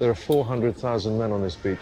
There are 400,000 men on this beach.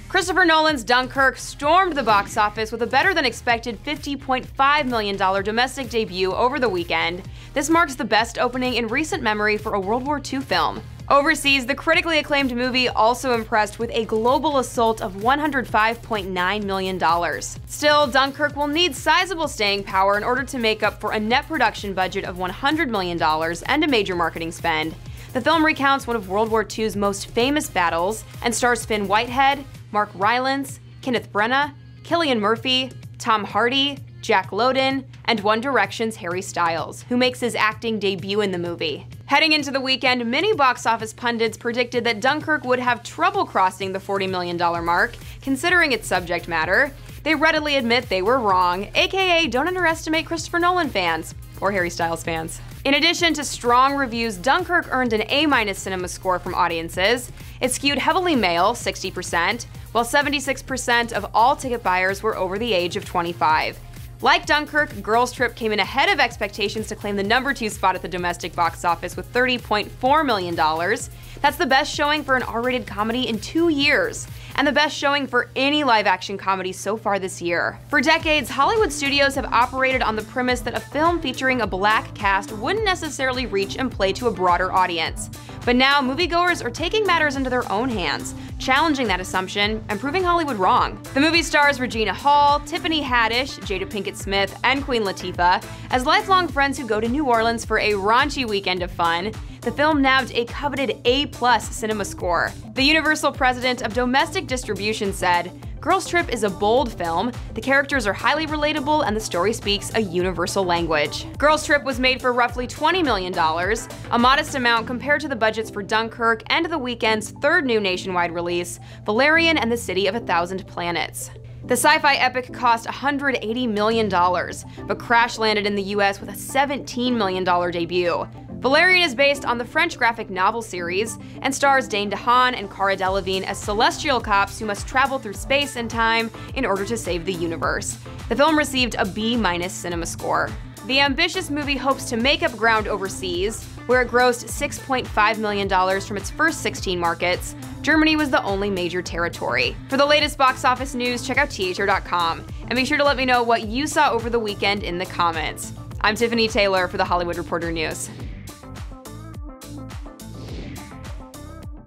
Christopher Nolan's Dunkirk stormed the box office with a better-than-expected $50.5 million domestic debut over the weekend. This marks the best opening in recent memory for a World War II film. Overseas, the critically acclaimed movie also impressed with a global assault of $105.9 million. Still, Dunkirk will need sizable staying power in order to make up for a net production budget of $100 million and a major marketing spend. The film recounts one of World War II's most famous battles and stars Finn Whitehead, Mark Rylance, Kenneth Branagh, Cillian Murphy, Tom Hardy, Jack Lowden, and One Direction's Harry Styles, who makes his acting debut in the movie. Heading into the weekend, many box office pundits predicted that Dunkirk would have trouble crossing the $40 million mark, considering its subject matter. They readily admit they were wrong, aka don't underestimate Christopher Nolan fans, or Harry Styles fans. In addition to strong reviews, Dunkirk earned an A- cinema score from audiences. It skewed heavily male, 60%, while 76% of all ticket buyers were over the age of 25. Like Dunkirk, Girls Trip came in ahead of expectations to claim the #2 spot at the domestic box office with $30.4 million. That's the best showing for an R-rated comedy in 2 years, and the best showing for any live-action comedy so far this year. For decades, Hollywood studios have operated on the premise that a film featuring a black cast wouldn't necessarily reach and play to a broader audience. But now, moviegoers are taking matters into their own hands, challenging that assumption and proving Hollywood wrong. The movie stars Regina Hall, Tiffany Haddish, Jada Pinkett Smith, and Queen Latifah as lifelong friends who go to New Orleans for a raunchy weekend of fun. The film nabbed a coveted A+ cinema score. The Universal president of domestic distribution said, "Girls Trip is a bold film, the characters are highly relatable, and the story speaks a universal language." Girls Trip was made for roughly $20 million, a modest amount compared to the budgets for Dunkirk and the weekend's third new nationwide release, Valerian and the City of a Thousand Planets. The sci-fi epic cost $180 million, but crash-landed in the US with a $17 million debut. Valerian is based on the French graphic novel series and stars Dane DeHaan and Cara Delevingne as celestial cops who must travel through space and time in order to save the universe. The film received a B- cinema score. The ambitious movie hopes to make up ground overseas, where it grossed $6.5 million from its first 16 markets. Germany was the only major territory. For the latest box office news, check out THR.com, and be sure to let me know what you saw over the weekend in the comments. I'm Tiffany Taylor for The Hollywood Reporter News.